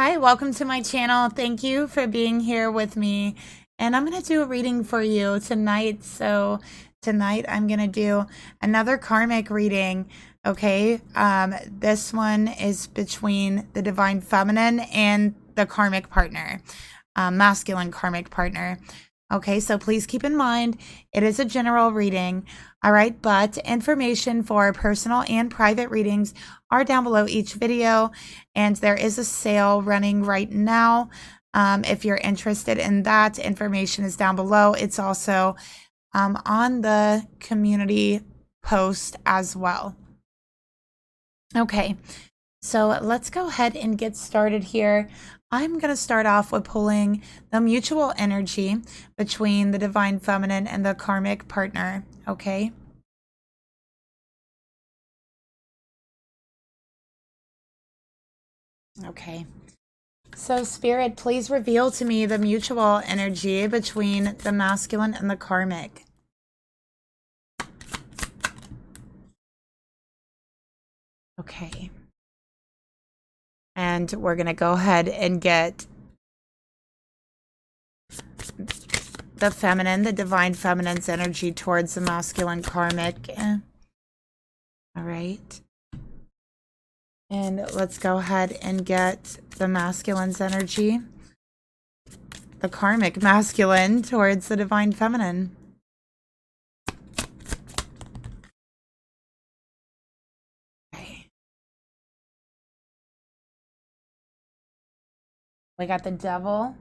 Hi, welcome to my channel. Thank you for being here with me. And I'm going to do a reading for you tonight. So tonight I'm going to do another karmic reading. Okay. This one is between the divine feminine and the karmic partner, masculine karmic partner. Okay, so please keep in mind, it is a general reading, all right? But information for personal and private readings are down below each video, and there is a sale running right now. If you're interested in that, information is down below. It's also on the community post as well. Okay, so let's go ahead and get started here. I'm going to start off with pulling the mutual energy between the divine feminine and the karmic partner, okay? Okay. So Spirit, please reveal to me the mutual energy between the masculine and the karmic. Okay. And we're going to go ahead and get the feminine, the divine feminine's energy towards the masculine karmic. All right. And let's go ahead and get the masculine's energy, the karmic masculine towards the divine feminine. Okay. We got the devil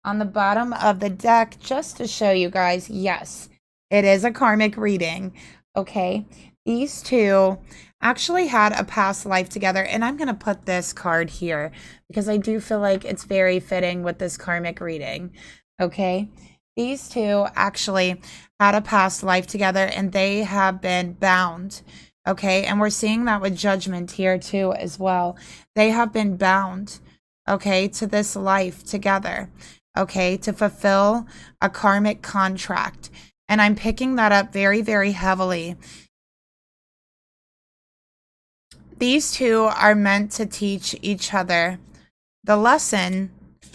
on the bottom of the deck just to show you guys, yes, it is a karmic reading. Okay. These two actually had a past life together, and I'm going to put this card here because I do feel like it's very fitting with this karmic reading. Okay. These two actually had a past life together, and they have been bound. Okay. And we're seeing that with judgment here too as well. They have been bound, okay, to this life together, okay, to fulfill a karmic contract. And I'm picking that up very, very heavily. These two are meant to teach each other the lesson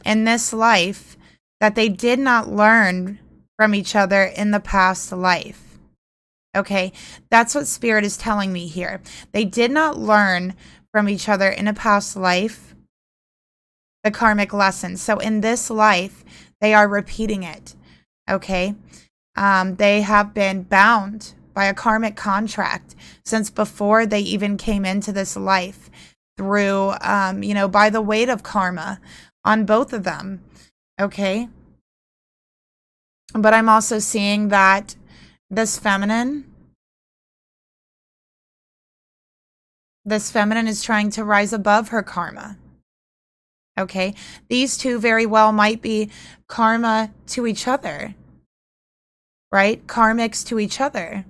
in this life that they did not learn from each other in the past life. Okay, that's what Spirit is telling me here. They did not learn from each other in a past life the karmic lesson. So in this life, they are repeating it. Okay, they have been bound by a karmic contract since before they even came into this life through, by the weight of karma on both of them. Okay. But I'm also seeing that this feminine is trying to rise above her karma. Okay. These two very well might be karma to each other, right? Karmics to each other.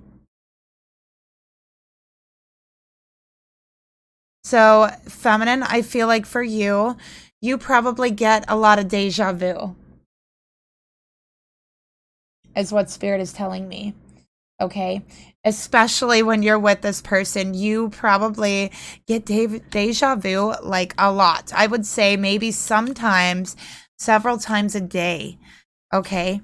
So, feminine, I feel like for you, you probably get a lot of deja vu, is what Spirit is telling me. Okay. Especially when you're with this person, you probably get deja vu like a lot. I would say maybe sometimes, several times a day. Okay.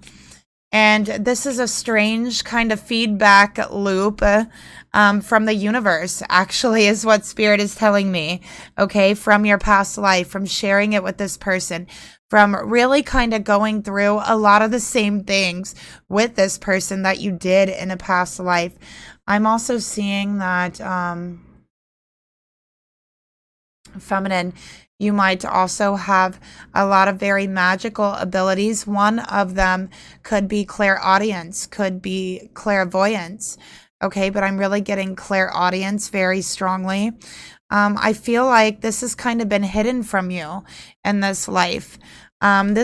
And this is a strange kind of feedback loop from the universe, actually, is what Spirit is telling me. Okay, from your past life, from sharing it with this person, from really kind of going through a lot of the same things with this person that you did in a past life. I'm also seeing that feminine, you might also have a lot of very magical abilities. One of them could be clairaudience, could be clairvoyance. Okay, but I'm really getting clairaudience very strongly. I feel like this has kind of been hidden from you in this life. So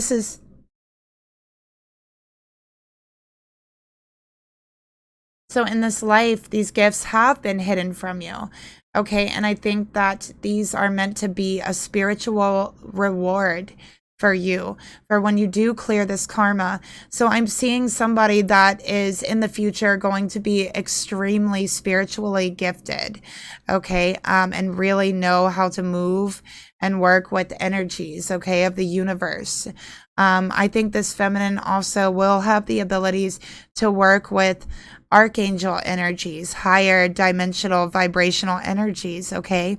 in this life, these gifts have been hidden from you. Okay, and I think that these are meant to be a spiritual reward for you, for when you do clear this karma. So I'm seeing somebody that is in the future going to be extremely spiritually gifted, okay, and really know how to move and work with energies, okay, of the universe. I think this feminine also will have the abilities to work with archangel energies, higher dimensional vibrational energies, okay?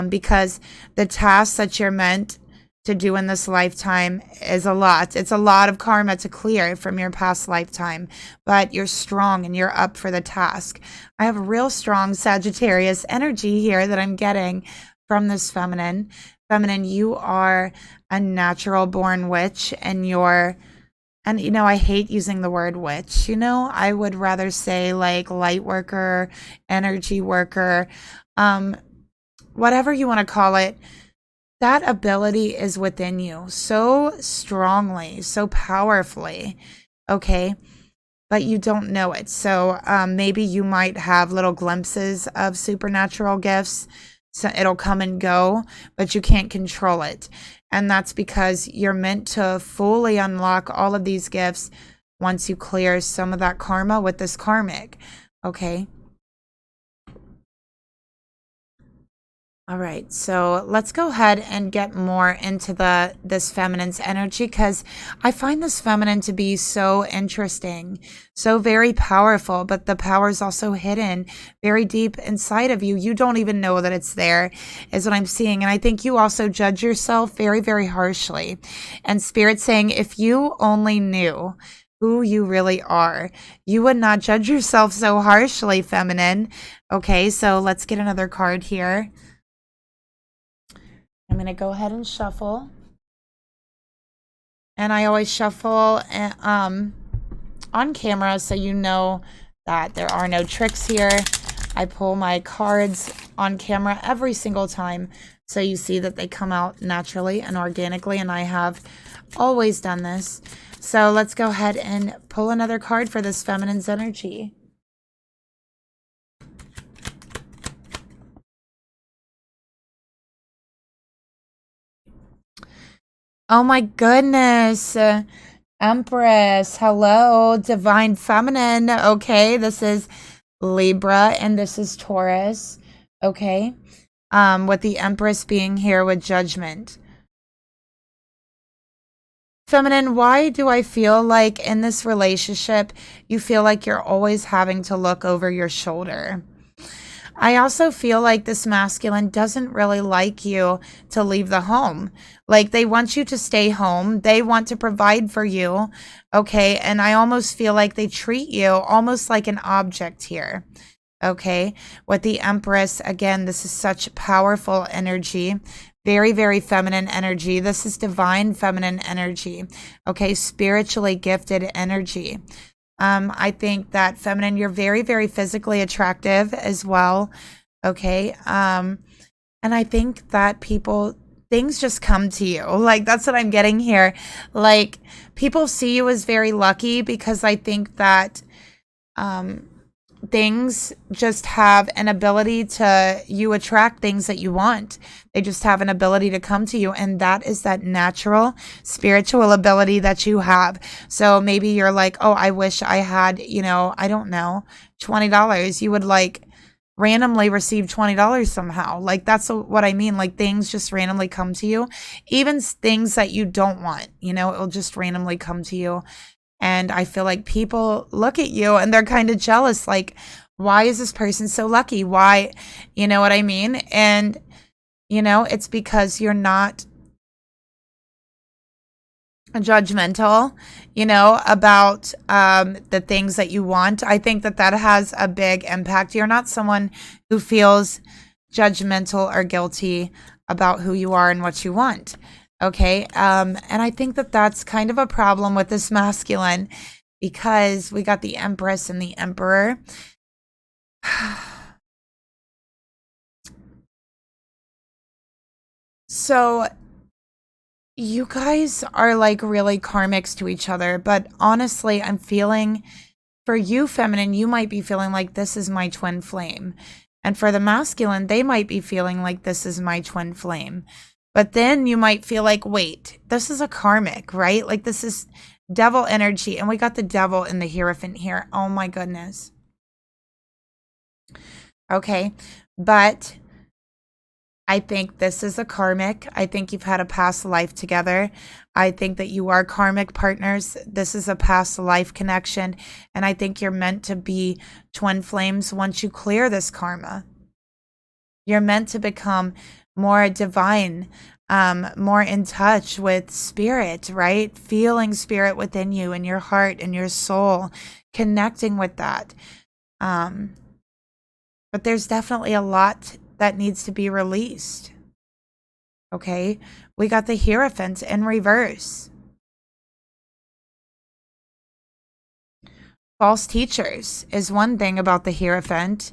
Because the tasks that you're meant to do in this lifetime is a lot. It's a lot of karma to clear from your past lifetime, but you're strong and you're up for the task. I have a real strong Sagittarius energy here that I'm getting from this feminine. Feminine, you are a natural born witch, and you know, I hate using the word witch, you know, I would rather say like light worker, energy worker, whatever you want to call it. That ability is within you so strongly, so powerfully, okay? But you don't know it. So maybe you might have little glimpses of supernatural gifts. So it'll come and go, but you can't control it. And that's because you're meant to fully unlock all of these gifts once you clear some of that karma with this karmic, okay? All right, so let's go ahead and get more into this feminine's energy, because I find this feminine to be so interesting, so very powerful, but the power is also hidden very deep inside of you. You don't even know that it's there, is what I'm seeing. And I think you also judge yourself very, very harshly. And Spirit's saying, if you only knew who you really are, you would not judge yourself so harshly, feminine. Okay, so let's get another card here. I'm going to go ahead and shuffle. And I always shuffle on camera, so you know that there are no tricks here. I pull my cards on camera every single time, so you see that they come out naturally and organically, and I have always done this. So let's go ahead and pull another card for this feminine's energy. Oh my goodness. Empress. Hello. Divine Feminine. Okay. This is Libra and this is Taurus. Okay. With the Empress being here with Judgment. Feminine, why do I feel like in this relationship, you feel like you're always having to look over your shoulder? I also feel like this masculine doesn't really like you to leave the home. Like they want you to stay home. They want to provide for you. Okay. And I almost feel like they treat you almost like an object here. Okay. With the Empress, again, this is such powerful energy. Very, very feminine energy. This is divine feminine energy. Okay. Spiritually gifted energy. I think that feminine, you're very, very physically attractive as well. Okay. And I think that things just come to you. Like, that's what I'm getting here. Like, people see you as very lucky, because I think that, things just have an ability to, you attract things that you want. They just have an ability to come to you. And that is that natural spiritual ability that you have. So maybe you're like, oh, I wish I had, you know, I don't know, $20. You would like randomly receive $20 somehow. Like that's what I mean. Like things just randomly come to you, even things that you don't want, you know, it'll just randomly come to you. And I feel like people look at you and they're kind of jealous. Like, why is this person so lucky? Why, you know what I mean? And, you know, it's because you're not judgmental, you know, about the things that you want. I think that that has a big impact. You're not someone who feels judgmental or guilty about who you are and what you want. Okay. And I think that that's kind of a problem with this masculine, because we got the Empress and the Emperor. So you guys are like really karmics to each other, but honestly, I'm feeling for you, feminine, you might be feeling like this is my twin flame. And for the masculine, they might be feeling like this is my twin flame. But then you might feel like, wait, this is a karmic, right? Like this is devil energy. And we got the devil in the Hierophant here. Oh my goodness. Okay. But I think this is a karmic. I think you've had a past life together. I think that you are karmic partners. This is a past life connection. And I think you're meant to be twin flames once you clear this karma. You're meant to become more divine, more in touch with spirit, right? Feeling spirit within you and your heart and your soul, connecting with that. But there's definitely a lot that needs to be released. Okay, we got the Hierophant in reverse. False teachers is one thing about the Hierophant.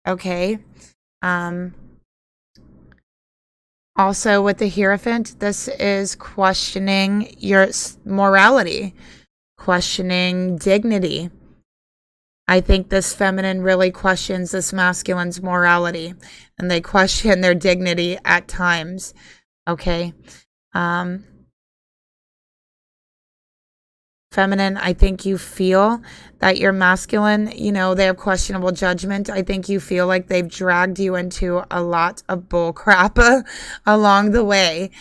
Okay. Also with the Hierophant, this is questioning your morality, questioning dignity. I think this feminine really questions this masculine's morality, and they question their dignity at times. Okay. Feminine, I think you feel that your masculine, you know, they have questionable judgment. I think you feel like they've dragged you into a lot of bull crap along the way.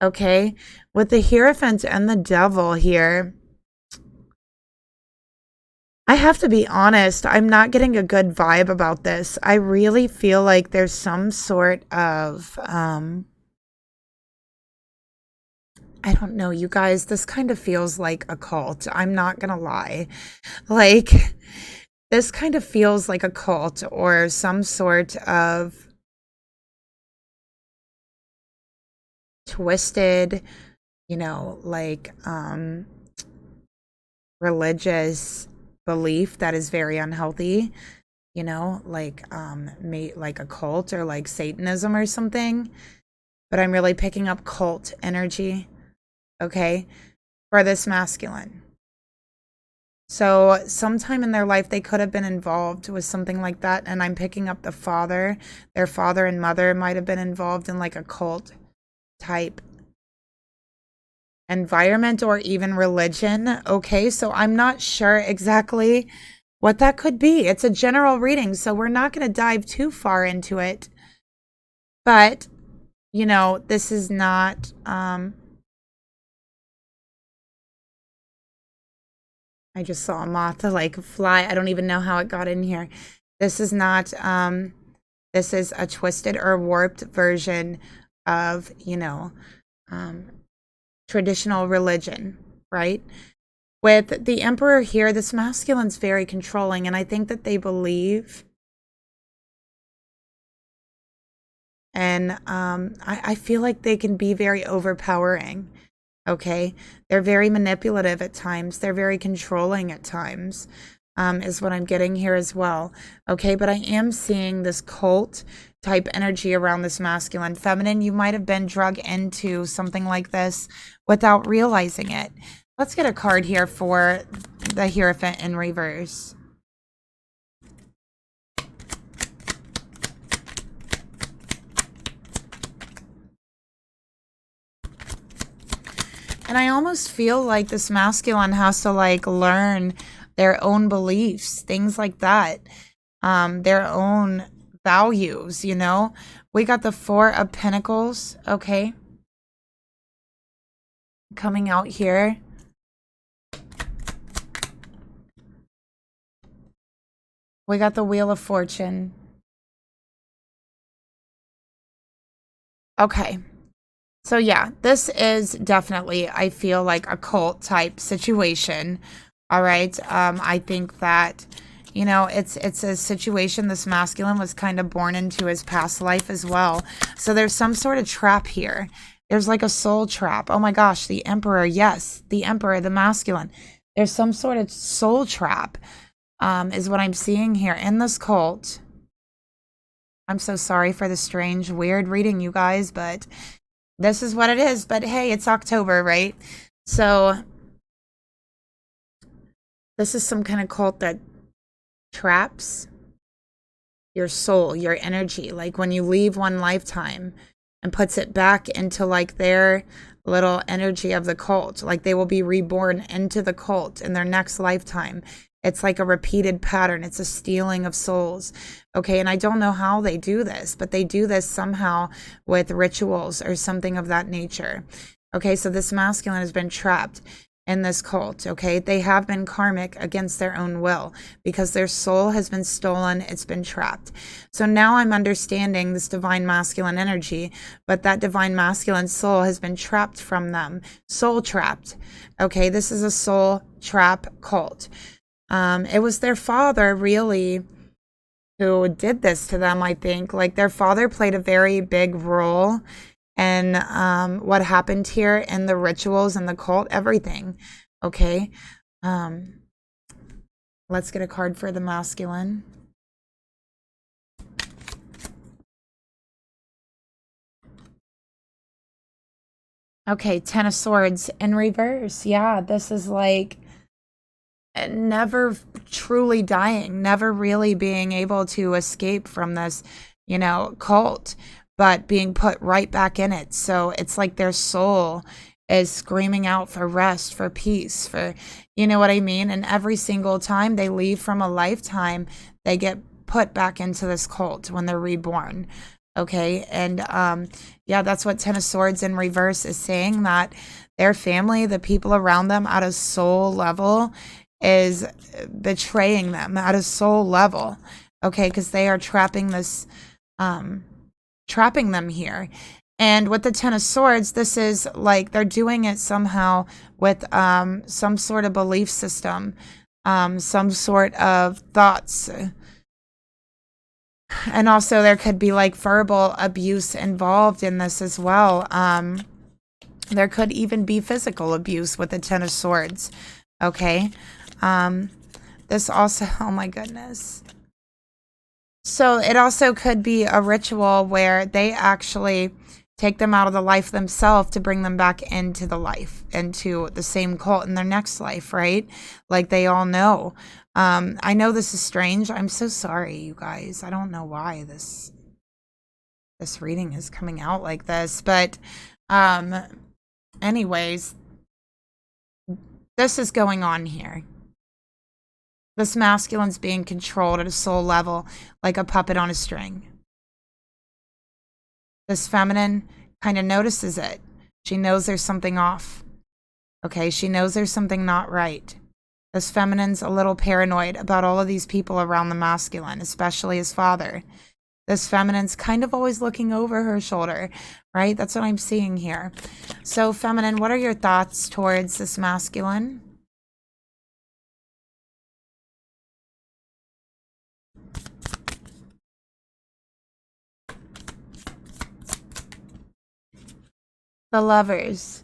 Okay. With the Hierophant and the devil here, I have to be honest, I'm not getting a good vibe about this. I really feel like there's some sort of, I don't know, you guys, this kind of feels like a cult. I'm not gonna lie. Like, this kind of feels like a cult or some sort of twisted, you know, like, religious belief that is very unhealthy, you know, like like a cult or like Satanism or something. But I'm really picking up cult energy, okay, for this masculine. So sometime in their life they could have been involved with something like that, and I'm picking up the father. Their father and mother might have been involved in like a cult type environment or even religion. Okay, so I'm not sure exactly what that could be. It's a general reading, so we're not going to dive too far into it. But, you know, this is not I just saw a moth like fly. I don't even know how it got in here. This is not this is a twisted or warped version of, you know, traditional religion, right? With the Emperor here, this masculine's very controlling, and I think that they believe, and I feel like they can be very overpowering, okay? They're very manipulative at times. They're very controlling at times, is what I'm getting here as well, okay? But I am seeing this cult type energy around this masculine. Feminine, you might have been drug into something like this without realizing it. Let's get a card here for the Hierophant in reverse. And I almost feel like this masculine has to like learn their own beliefs, things like that, their own values, you know. We got the Four of Pentacles, okay, coming out here. We got the Wheel of Fortune. Okay. So yeah, this is definitely, I feel like a cult type situation. All right. I think that, you know, it's a situation this masculine was kind of born into his past life as well. So there's some sort of trap here. There's like a soul trap. Oh my gosh, the Emperor. Yes, the Emperor, the masculine. There's some sort of soul trap, is what I'm seeing here in this cult. I'm so sorry for the strange, weird reading, you guys, but this is what it is. But hey, it's October, right? So this is some kind of cult that traps your soul, your energy. Like when you leave one lifetime, and puts it back into like their little energy of the cult. Like they will be reborn into the cult in their next lifetime. It's like a repeated pattern. It's a stealing of souls. Okay, and I don't know how they do this, but they do this somehow with rituals or something of that nature. Okay, so this masculine has been trapped in this cult. Okay, they have been karmic against their own will because their soul has been stolen. It's been trapped. So now I'm understanding this divine masculine energy, but that divine masculine soul has been trapped from them. Soul trapped. Okay, this is a soul trap cult. It was their father really who did this to them, I think. Like their father played a very big role in what happened here in the rituals and the cult, everything. Okay. Let's get a card for the masculine. Okay, Ten of Swords in reverse. Yeah, this is like never truly dying, never really being able to escape from this, you know, cult, but being put right back in it. So it's like their soul is screaming out for rest, for peace, for, you know what I mean? And every single time they leave from a lifetime, they get put back into this cult when they're reborn. Okay. And yeah, that's what Ten of Swords in reverse is saying, that their family, the people around them at a soul level, is betraying them at a soul level. Okay, because they are trapping this, trapping them here. And with the Ten of Swords, this is like they're doing it somehow with some sort of belief system, some sort of thoughts. And also there could be like verbal abuse involved in this as well. There could even be physical abuse with the Ten of Swords. Okay. This also, oh my goodness. So it also could be a ritual where they actually take them out of the life themselves to bring them back into the life, into the same cult in their next life, right? Like they all know. I know this is strange. I'm so sorry, you guys. I don't know why this reading is coming out like this, but anyways, this is going on here. This masculine's being controlled at a soul level like a puppet on a string. This feminine kind of notices it. She knows there's something off. Okay, she knows there's something not right. This feminine's a little paranoid about all of these people around the masculine, especially his father. This feminine's kind of always looking over her shoulder, right? That's what I'm seeing here. So, feminine, what are your thoughts towards this masculine? The Lovers.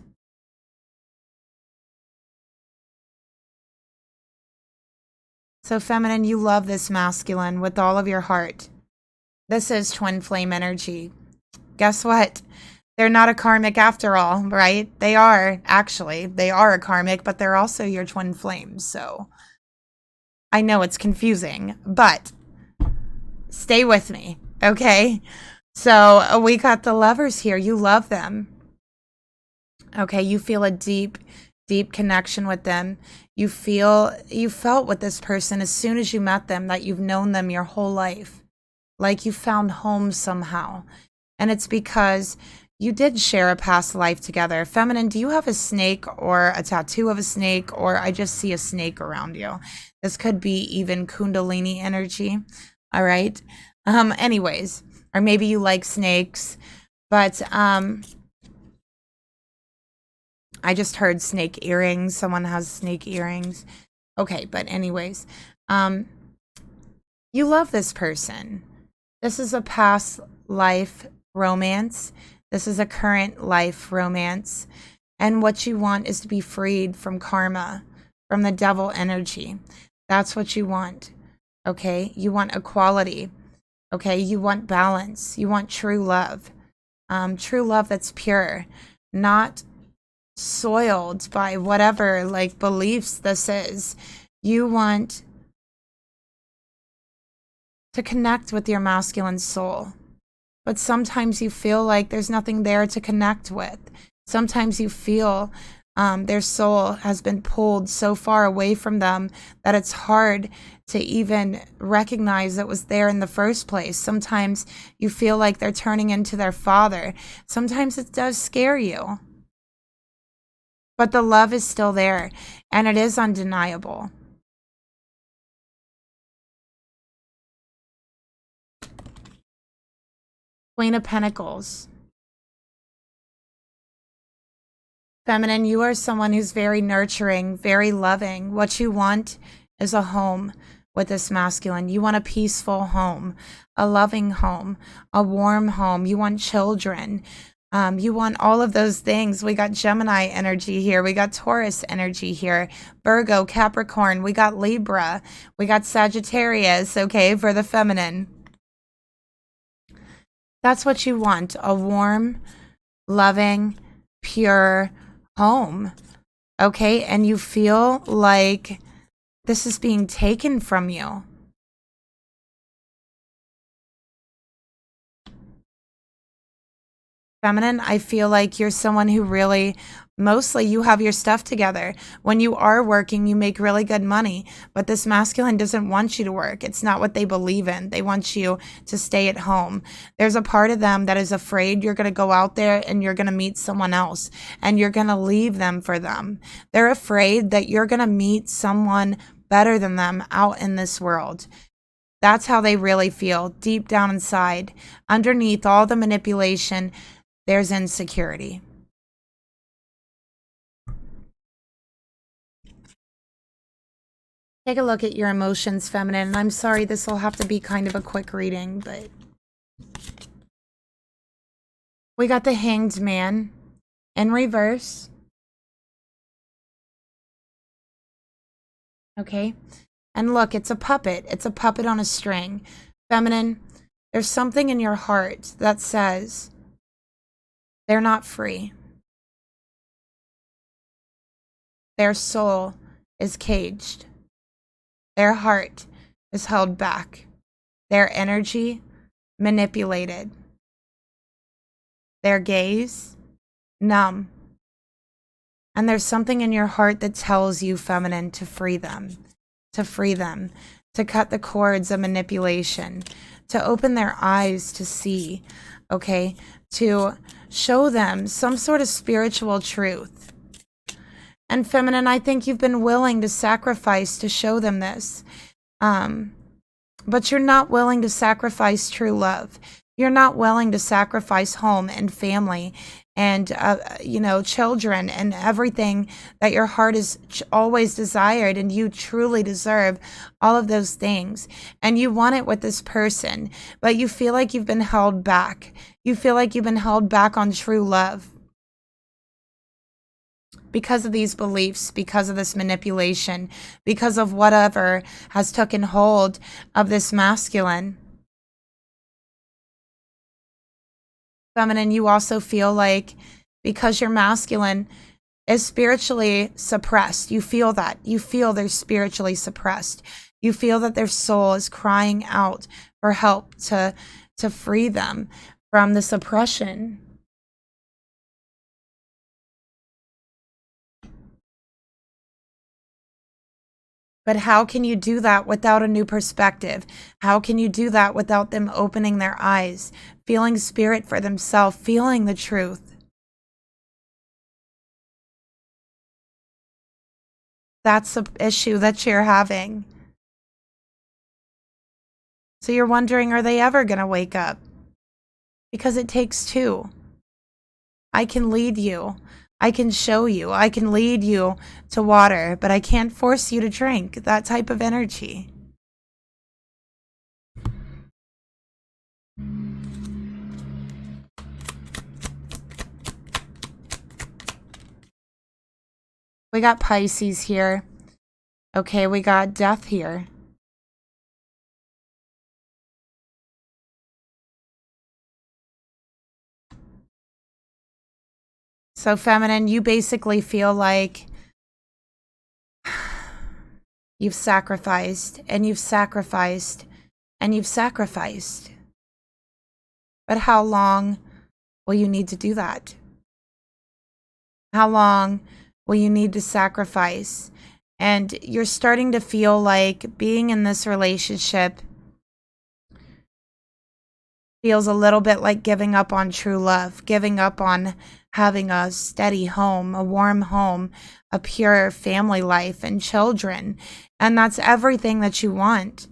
So feminine, you love this masculine with all of your heart. This is twin flame energy. Guess what? They're not a karmic after all, right? They are, actually. They are a karmic, but they're also your twin flames. So I know it's confusing, but stay with me, okay? So we got the Lovers here. You love them. Okay, you feel a deep, deep connection with them. You felt with this person as soon as you met them that you've known them your whole life. Like you found home somehow. And it's because you did share a past life together. Feminine, do you have a snake or a tattoo of a snake, or I just see a snake around you? This could be even Kundalini energy. All right. Anyways, or maybe you like snakes, but I just heard snake earrings. Someone has snake earrings. Okay, but anyways, you love this person. This is a past life romance. This is a current life romance. And what you want is to be freed from karma, from the devil energy. That's what you want. Okay? You want equality. Okay? You want balance. You want true love. True love that's pure, not soiled by whatever like beliefs this is. You want to connect with your masculine soul. but sometimes you feel like there's nothing there to connect with. Sometimes you feel their soul has been pulled so far away from them that it's hard to even recognize it was there in the first place. Sometimes you feel like they're turning into their father. Sometimes it does scare you. But the love is still there, and it is undeniable. Queen of Pentacles. Feminine, you are someone who's very nurturing, very loving. What you want is a home with this masculine. You want a peaceful home, a loving home, a warm home. You want children. You want all of those things. We got Gemini energy here. We got Taurus energy here. Virgo, Capricorn. We got Libra. We got Sagittarius, okay, for the feminine. That's what you want. A warm, loving, pure home, okay? And you feel like this is being taken from you. Feminine, I feel like you're someone who really, mostly you have your stuff together. When you are working, you make really good money, but this masculine doesn't want you to work. It's not what they believe in. They want you to stay at home. There's a part of them that is afraid you're going to go out there and you're going to meet someone else and you're going to leave them for them. They're afraid that you're going to meet someone better than them out in this world. That's how they really feel deep down inside. Underneath all the manipulation, there's insecurity. Take a look at your emotions, feminine. And I'm sorry, this will have to be kind of a quick reading, but we got the Hanged Man in reverse. Okay. And look, it's a puppet. It's a puppet on a string. Feminine, there's something in your heart that says they're not free. Their soul is caged. Their heart is held back. Their energy manipulated. Their gaze numb. And there's something in your heart that tells you, feminine, to free them. To free them. To cut the cords of manipulation. To open their eyes to see. Okay? To show them some sort of spiritual truth. And feminine, I think you've been willing to sacrifice to show them this. But you're not willing to sacrifice true love. You're not willing to sacrifice home and family and, children and everything that your heart has always desired. And you truly deserve all of those things. And you want it with this person, but you feel like you've been held back. You feel like you've been held back on true love. Because of these beliefs, because of this manipulation, because of whatever has taken hold of this masculine. Feminine, you also feel like because your masculine is spiritually suppressed, you feel that. You feel they're spiritually suppressed. You feel that their soul is crying out for help to free them from this oppression. But how can you do that without a new perspective? How can you do that without them opening their eyes, feeling spirit for themselves, feeling the truth? That's the issue that you're having. So you're wondering, are they ever going to wake up? Because it takes two. I can lead you. I can show you. I can lead you to water, but I can't force you to drink. That type of energy. We got Pisces here. Okay, we got Death here. So feminine, you basically feel like you've sacrificed and you've sacrificed and you've sacrificed. But how long will you need to do that? How long will you need to sacrifice? And you're starting to feel like being in this relationship feels a little bit like giving up on true love, giving up on having a steady home, a warm home, a pure family life and children. And that's everything that you want.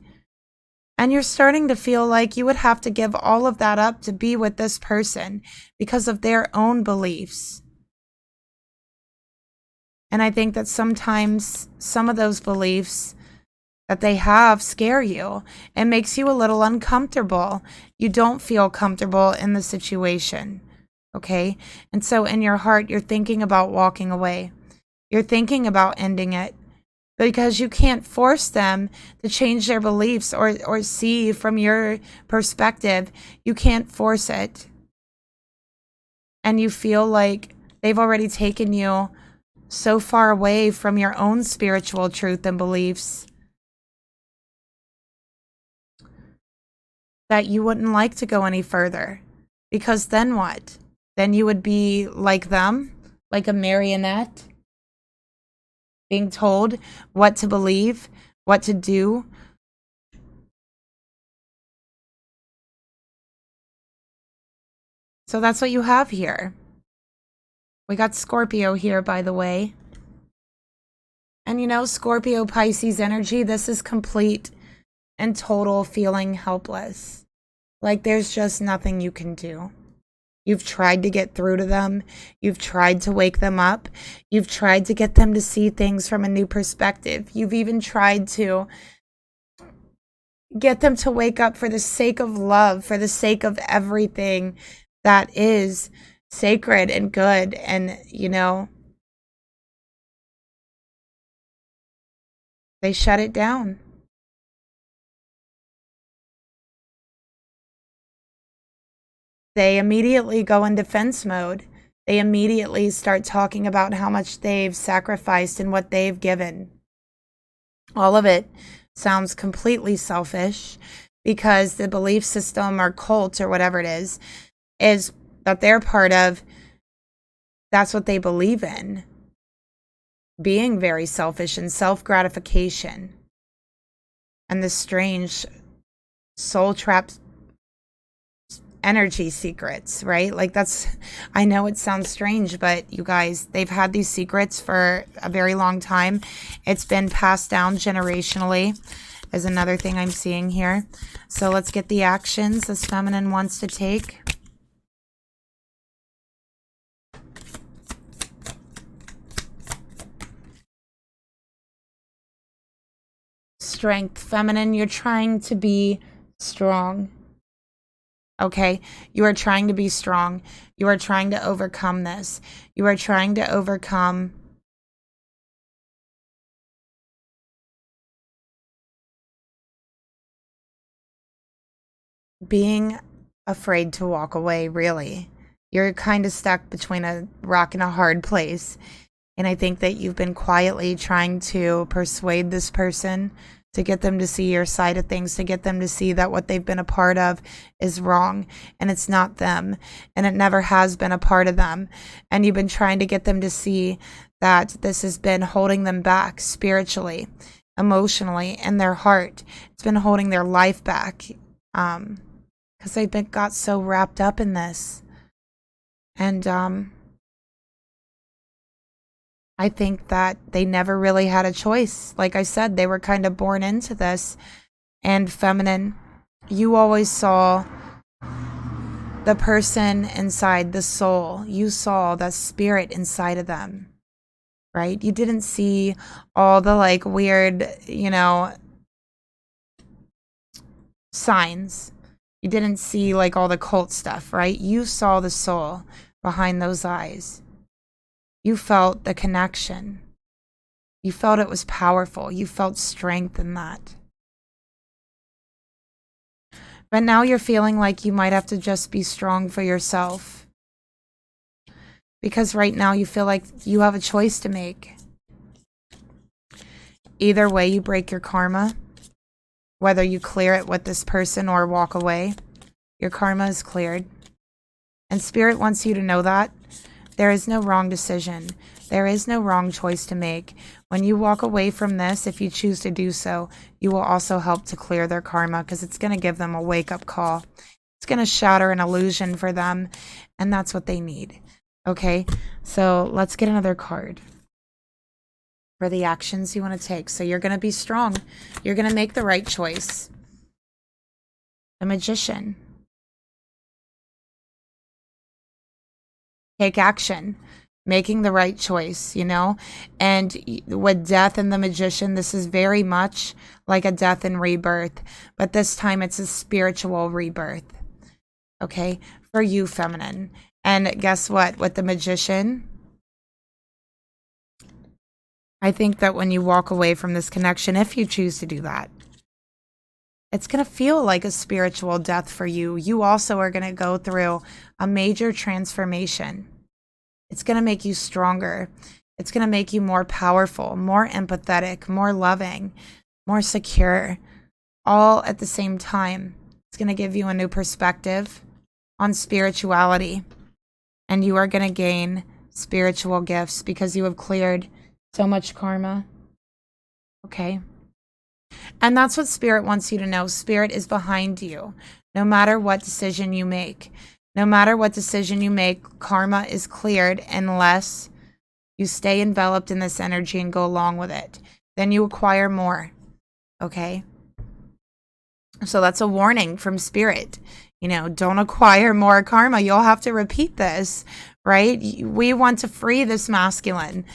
And you're starting to feel like you would have to give all of that up to be with this person because of their own beliefs. And I think that sometimes some of those beliefs that they have scare you. It makes you a little uncomfortable. You don't feel comfortable in the situation, okay? And so in your heart, you're thinking about walking away. You're thinking about ending it because you can't force them to change their beliefs or see from your perspective. You can't force it. And you feel like they've already taken you so far away from your own spiritual truth and beliefs that you wouldn't like to go any further. Because then what? Then you would be like them, like a marionette, being told what to believe, what to do. So that's what you have here. We got Scorpio here, by the way. And you know, Scorpio, Pisces energy, this is complete and total feeling helpless. Like there's just nothing you can do. You've tried to get through to them. You've tried to wake them up. You've tried to get them to see things from a new perspective. You've even tried to get them to wake up for the sake of love, for the sake of everything that is sacred and good. And, you know, they shut it down. They immediately go in defense mode. They immediately start talking about how much they've sacrificed and what they've given. All of it sounds completely selfish because the belief system or cult or whatever it is that they're part of. That's what they believe in. Being very selfish and self-gratification. And the strange soul trapped energy secrets, right? Like that's, I know it sounds strange, but you guys, they've had these secrets for a very long time. It's been passed down generationally is another thing I'm seeing here. So let's get the actions this feminine wants to take. Strength, feminine, you're trying to be strong. Okay, you are trying to be strong. You are trying to overcome this. You are trying to overcome being afraid to walk away, really. You're kind of stuck between a rock and a hard place. And I think that you've been quietly trying to persuade this person to get them to see your side of things, to get them to see that what they've been a part of is wrong and it's not them and it never has been a part of them. And you've been trying to get them to see that this has been holding them back spiritually, emotionally, and their heart. It's been holding their life back because they've got so wrapped up in this. And I think that they never really had a choice. Like I said, they were kind of born into this. And feminine, you always saw the person inside, the soul. You saw the spirit inside of them, right? You didn't see all the like weird, you know, signs. You didn't see like all the cult stuff, right? You saw the soul behind those eyes. You felt the connection. You felt it was powerful. You felt strength in that. But now you're feeling like you might have to just be strong for yourself. Because right now you feel like you have a choice to make. Either way, you break your karma. Whether you clear it with this person or walk away. Your karma is cleared. And Spirit wants you to know that there is no wrong decision. There is no wrong choice to make. When you walk away from this, if you choose to do so, you will also help to clear their karma, because it's going to give them a wake-up call. It's going to shatter an illusion for them, and that's what they need. Okay, so let's get another card for the actions you want to take. So you're going to be strong. You're going to make the right choice. The Magician. Take action. Making the right choice, you know? And with Death and the Magician, this is very much like a death and rebirth. But this time it's a spiritual rebirth. Okay? For you, feminine. And guess what? With the Magician, I think that when you walk away from this connection, if you choose to do that, it's going to feel like a spiritual death for you. You also are going to go through a major transformation. It's going to make you stronger. It's going to make you more powerful, more empathetic, more loving, more secure, all at the same time. It's going to give you a new perspective on spirituality. And you are going to gain spiritual gifts because you have cleared so much karma. Okay? And that's what Spirit wants you to know. Spirit is behind you, no matter what decision you make. No matter what decision you make, karma is cleared unless you stay enveloped in this energy and go along with it. Then you acquire more. Okay? So that's a warning from Spirit. You know, don't acquire more karma. You'll have to repeat this, right? We want to free this masculine.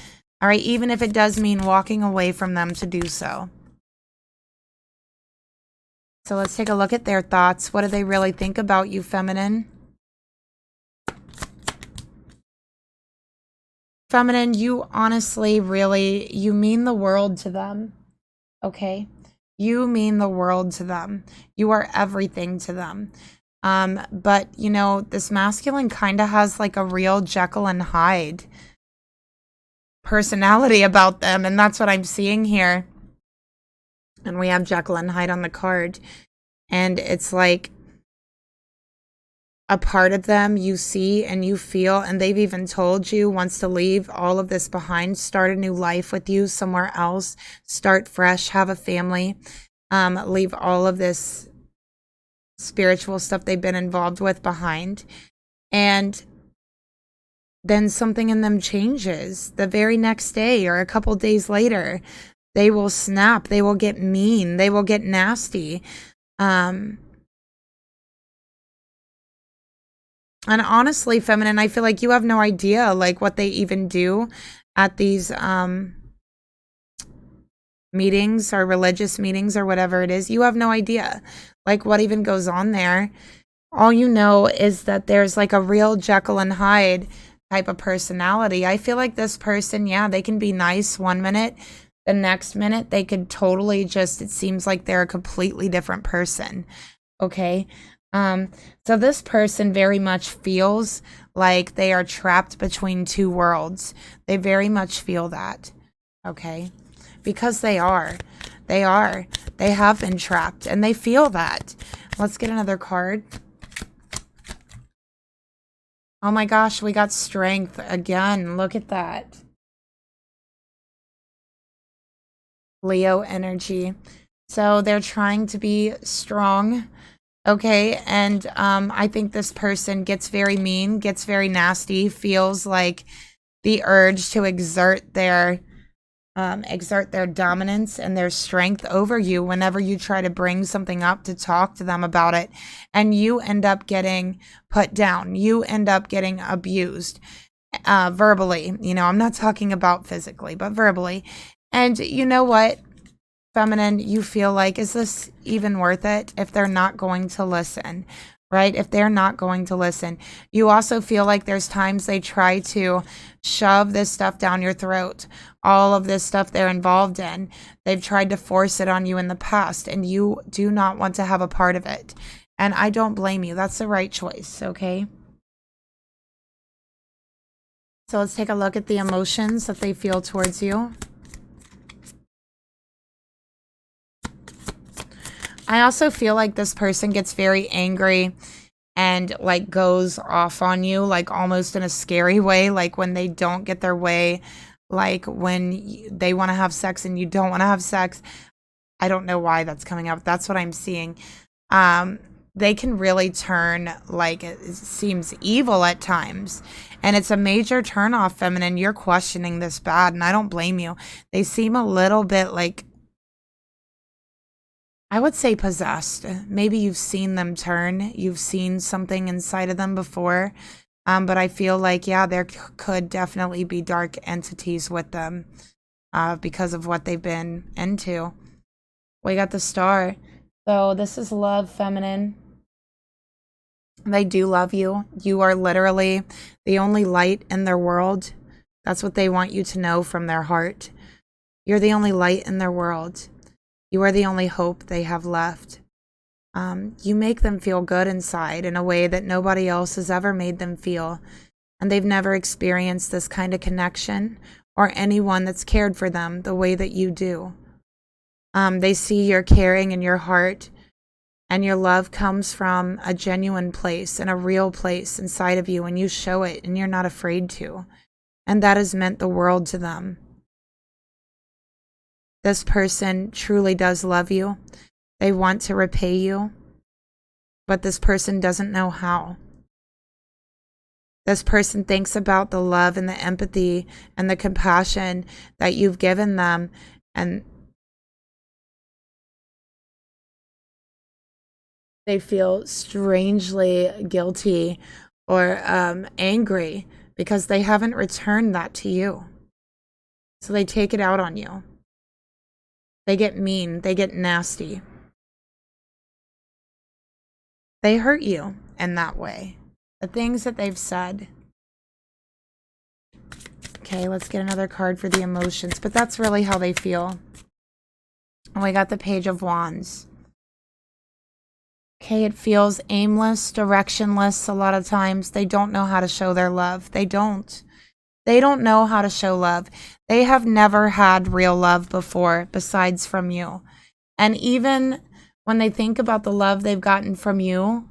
All right? Even if it does mean walking away from them to do so. So let's take a look at their thoughts. What do they really think about you, feminine? Feminine, you honestly, really, you mean the world to them, okay? You mean the world to them. You are everything to them. But, you know, this masculine kind of has like a real Jekyll and Hyde personality about them, and that's what I'm seeing here. And we have Jekyll and Hyde on the card. And it's like a part of them you see and you feel, and they've even told you wants to leave all of this behind, start a new life with you somewhere else, start fresh, have a family, leave all of this spiritual stuff they've been involved with behind. And then something in them changes the very next day or a couple days later. They will snap. They will get mean. They will get nasty. And honestly, feminine, I feel like you have no idea like what they even do at these meetings or religious meetings or whatever it is. You have no idea like what even goes on there. All you know is that there's like a real Jekyll and Hyde type of personality. I feel like this person, yeah, they can be nice one minute. The next minute, they could totally just, it seems like they're a completely different person. Okay? So this person very much feels like they are trapped between two worlds. They very much feel that. Okay? Because they are. They are. They have been trapped, and they feel that. Let's get another card. Oh my gosh, we got Strength again. Look at that. Leo energy. So they're trying to be strong. Okay, and I think this person gets very mean, gets very nasty, feels like the urge to exert their dominance and their strength over you whenever you try to bring something up to talk to them about it, and you end up getting put down. You end up getting abused verbally. You know, I'm not talking about physically, but verbally. And you know what? Feminine, you feel like, is this even worth it if they're not going to listen, right? If they're not going to listen. You also feel like there's times they try to shove this stuff down your throat, all of this stuff they're involved in. They've tried to force it on you in the past, and you do not want to have a part of it. And I don't blame you. That's the right choice, okay? So let's take a look at the emotions that they feel towards you. I also feel like this person gets very angry and like goes off on you, like almost in a scary way, like when they don't get their way, like when they want to have sex and you don't want to have sex. I don't know why that's coming up. That's what I'm seeing. They can really turn, like, it seems evil at times. And it's a major turnoff, feminine. You're questioning this bad, and I don't blame you. They seem a little bit like, I would say possessed. Maybe you've seen them turn. You've seen something inside of them before. But I feel like, yeah, there could definitely be dark entities with them because of what they've been into. We got the Star. So this is love, feminine. They do love you. You are literally the only light in their world. That's what they want you to know from their heart. You're the only light in their world. You are the only hope they have left. You make them feel good inside in a way that nobody else has ever made them feel. And they've never experienced this kind of connection or anyone that's cared for them the way that you do. They see your caring and your heart, and your love comes from a genuine place and a real place inside of you, and you show it and you're not afraid to. And that has meant the world to them. This person truly does love you. They want to repay you, but this person doesn't know how. This person thinks about the love and the empathy and the compassion that you've given them, and they feel strangely guilty or angry because they haven't returned that to you. So they take it out on you. They get mean. They get nasty. They hurt you in that way. The things that they've said. Okay, let's get another card for the emotions. But that's really how they feel. And we got the Page of Wands. Okay, it feels aimless, directionless a lot of times. They don't know how to show their love. They don't. They don't know how to show love. They have never had real love before, besides from you. And even when they think about the love they've gotten from you,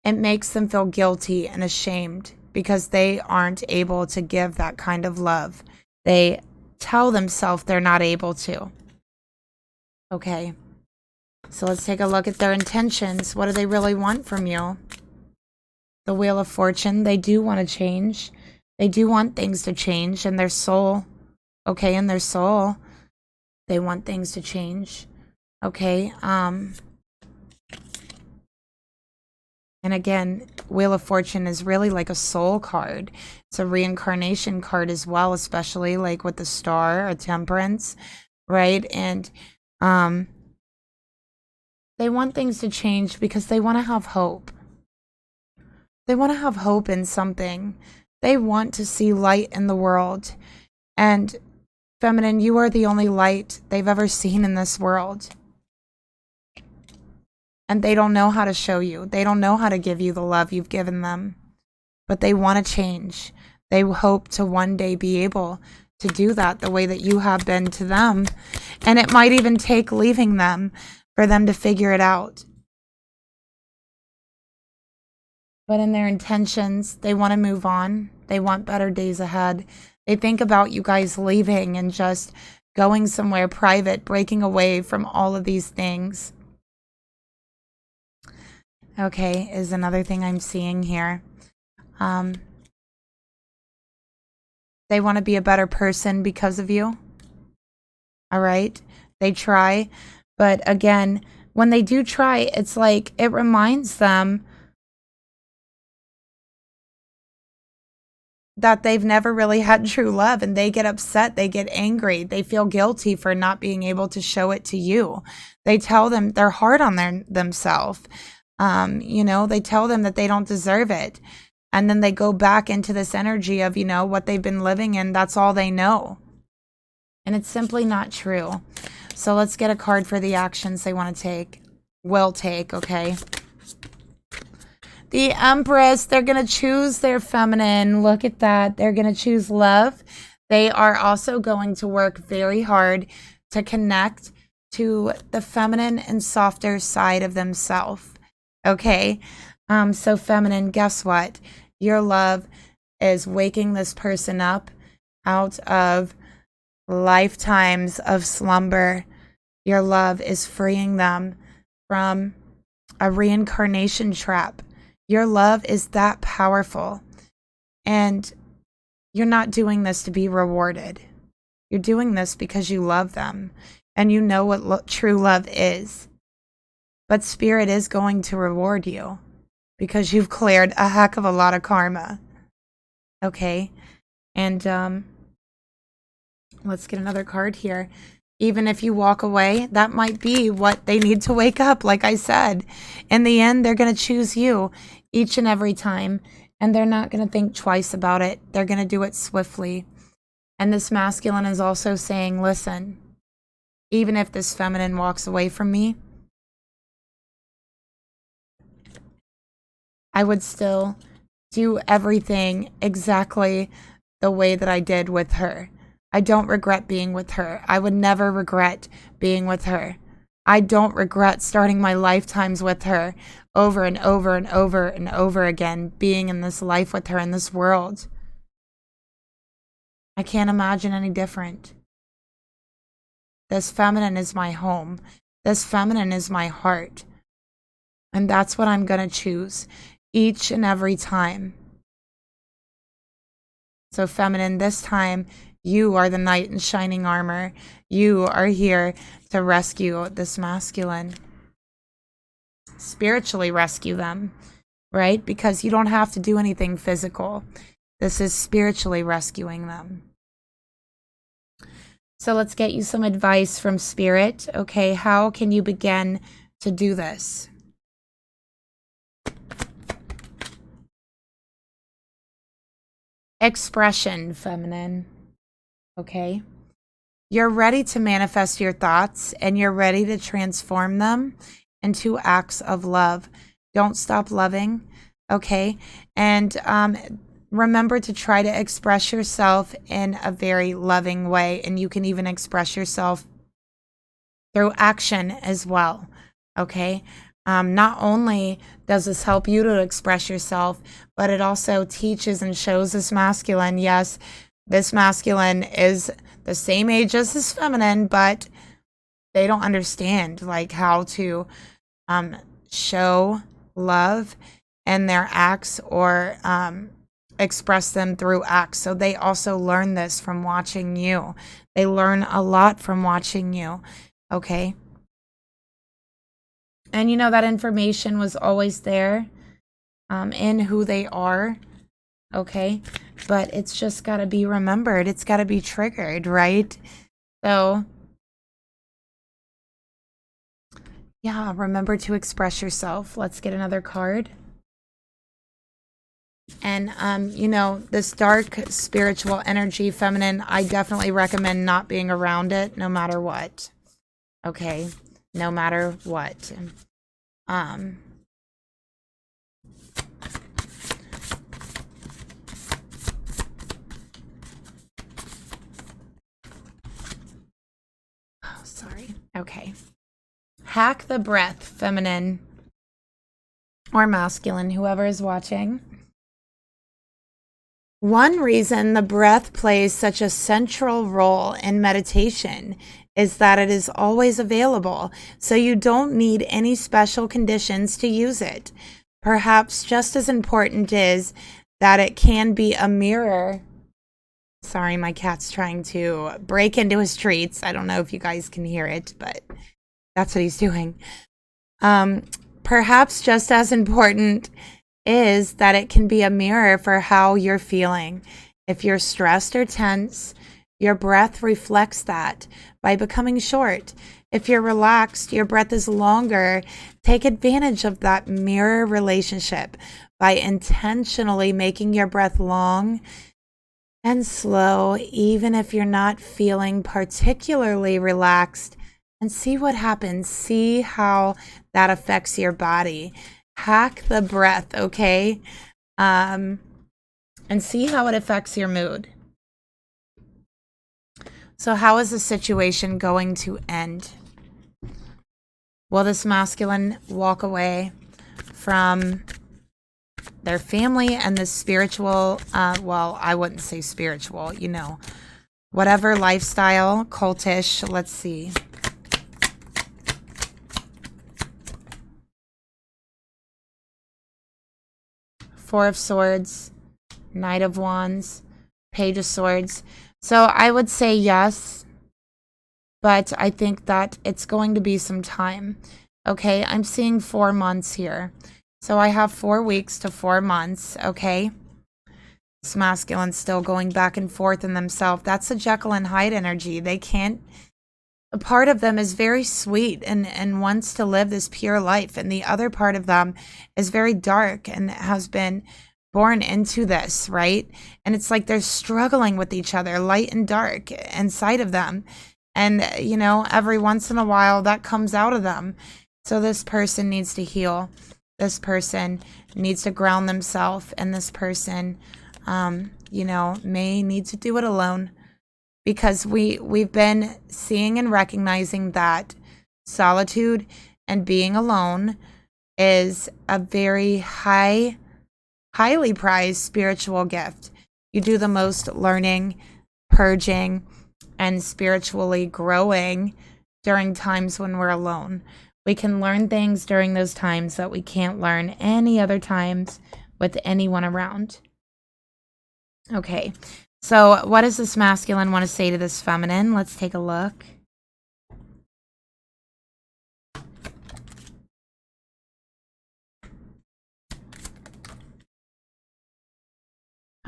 it makes them feel guilty and ashamed because they aren't able to give that kind of love. They tell themselves they're not able to. Okay, so let's take a look at their intentions. What do they really want from you? The Wheel of Fortune. They do want to change. They do want things to change in their soul. Okay, in their soul, they want things to change. Okay, and again, Wheel of Fortune is really like a soul card. It's a reincarnation card as well, especially like with the Star or Temperance, right? And they want things to change because they want to have hope. They want to have hope in something. They want to see light in the world. And feminine, you are the only light they've ever seen in this world. And they don't know how to show you. They don't know how to give you the love you've given them. But they want to change. They hope to one day be able to do that the way that you have been to them. And it might even take leaving them for them to figure it out. But in their intentions, they want to move on. They want better days ahead. They think about you guys leaving and just going somewhere private, breaking away from all of these things. Okay, is another thing I'm seeing here. They want to be a better person because of you. All right? They try. But again, when they do try, it's like it reminds them that they've never really had true love, and they get upset, they get angry, they feel guilty for not being able to show it to you. They tell them they're hard on themselves. You know, they tell them that they don't deserve it. And then they go back into this energy of, you know, what they've been living in. That's all they know. And it's simply not true. So let's get a card for the actions they want to take. Will take, okay? The Empress, they're going to choose their feminine. Look at that. They're going to choose love. They are also going to work very hard to connect to the feminine and softer side of themselves. Okay? So feminine, guess what? Your love is waking this person up out of lifetimes of slumber. Your love is freeing them from a reincarnation trap. Your love is that powerful. And you're not doing this to be rewarded. You're doing this because you love them and you know what true love is. But Spirit is going to reward you because you've cleared a heck of a lot of karma. Okay? And let's get another card here. Even if you walk away, that might be what they need to wake up. Like I said, in the end, they're going to choose you each and every time. And they're not going to think twice about it. They're going to do it swiftly. And this masculine is also saying, listen, even if this feminine walks away from me, I would still do everything exactly the way that I did with her. I don't regret being with her. I would never regret being with her. I don't regret starting my lifetimes with her over and over and over and over again, being in this life with her in this world. I can't imagine any different. This feminine is my home. This feminine is my heart. And that's what I'm going to choose each and every time. So feminine, this time, you are the knight in shining armor. You are here to rescue this masculine. Spiritually rescue them, right? Because you don't have to do anything physical. This is spiritually rescuing them. So let's get you some advice from Spirit. Okay, how can you begin to do this? Expression, feminine. Okay? You're ready to manifest your thoughts and you're ready to transform them into acts of love. Don't stop loving, okay? And remember to try to express yourself in a very loving way. And you can even express yourself through action as well, okay? Not only does this help you to express yourself, but it also teaches and shows this masculine, yes, this masculine is the same age as this feminine, but they don't understand like how to show love in their acts or express them through acts. So they also learn this from watching you. They learn a lot from watching you, okay? And you know that information was always there in who they are, okay? But it's just got to be remembered. It's got to be triggered, right? So, yeah, remember to express yourself. Let's get another card. And, you know, this dark spiritual energy, feminine, I definitely recommend not being around it no matter what. Okay? No matter what. Oh, sorry. Okay. Hack the breath, feminine or masculine, whoever is watching. One reason the breath plays such a central role in meditation is that it is always available, so you don't need any special conditions to use it. Perhaps just as important is that it can be a mirror. Sorry, my cat's trying to break into his treats. I don't know if you guys can hear it, but that's what he's doing. Perhaps just as important is that it can be a mirror for how you're feeling. If you're stressed or tense, your breath reflects that by becoming short. If you're relaxed, your breath is longer. Take advantage of that mirror relationship by intentionally making your breath long and slow, even if you're not feeling particularly relaxed, and see what happens. See how that affects your body. Hack the breath, okay? And see how it affects your mood. So how is the situation going to end? Will this masculine walk away from their family and the spiritual, well, I wouldn't say spiritual, you know, whatever lifestyle, cultish, let's see. Four of Swords, Knight of Wands, Page of Swords. So I would say yes, but I think that it's going to be some time. Okay, I'm seeing 4 months here. So I have 4 weeks to 4 months, okay? This masculine still going back and forth in themselves. That's a Jekyll and Hyde energy. They can't, a part of them is very sweet and wants to live this pure life. And the other part of them is very dark and has been born into this, right? And it's like they're struggling with each other, light and dark inside of them. And, you know, every once in a while that comes out of them. So this person needs to heal. This person needs to ground themselves. And this person, you know, may need to do it alone. Because we've been seeing and recognizing that solitude and being alone is a very highly prized spiritual gift. You do the most learning, purging, and spiritually growing during times when we're alone. We can learn things during those times that we can't learn any other times with anyone around. Okay, so what does this masculine want to say to this feminine? Let's take a look.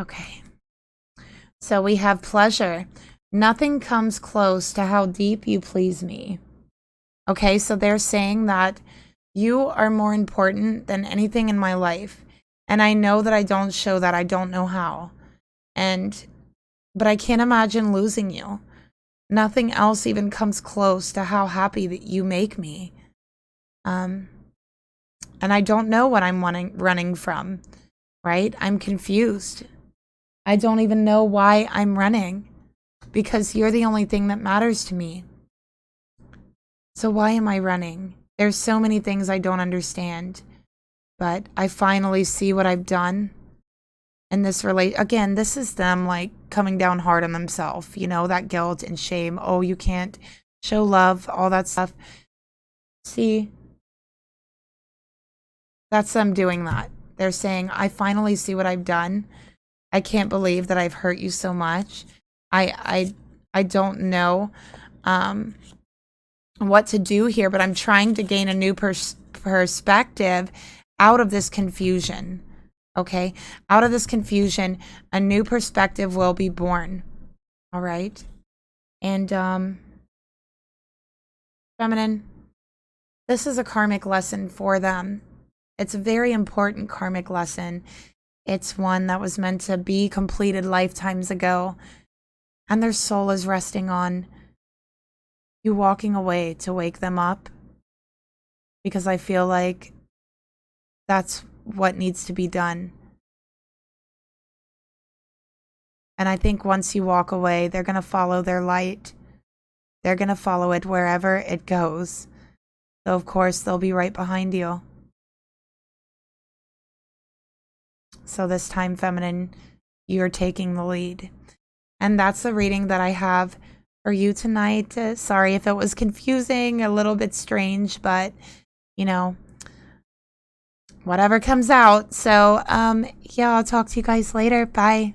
Okay, so we have pleasure. Nothing comes close to how deep you please me. Okay, so they're saying that you are more important than anything in my life. And I know that I don't show that. I don't know how. But I can't imagine losing you. Nothing else even comes close to how happy that you make me. And I don't know what I'm running from, right? I'm confused. I don't even know why I'm running, because you're the only thing that matters to me. So why am I running? There's so many things I don't understand, but I finally see what I've done. And this again, this is them like coming down hard on themselves, you know, that guilt and shame. Oh, you can't show love, all that stuff. See, that's them doing that. They're saying, I finally see what I've done. I can't believe that I've hurt you so much. I don't know what to do here, but I'm trying to gain a new perspective out of this confusion. Okay, out of this confusion, a new perspective will be born. All right, and feminine, this is a karmic lesson for them. It's a very important karmic lesson. It's one that was meant to be completed lifetimes ago, and their soul is resting on you walking away to wake them up, because I feel like that's what needs to be done. And I think once you walk away, they're going to follow their light. They're going to follow it wherever it goes. So of course, they'll be right behind you. So this time, feminine, you're taking the lead. And that's the reading that I have for you tonight. Sorry if it was confusing, a little bit strange, but, you know, whatever comes out. So, yeah, I'll talk to you guys later. Bye.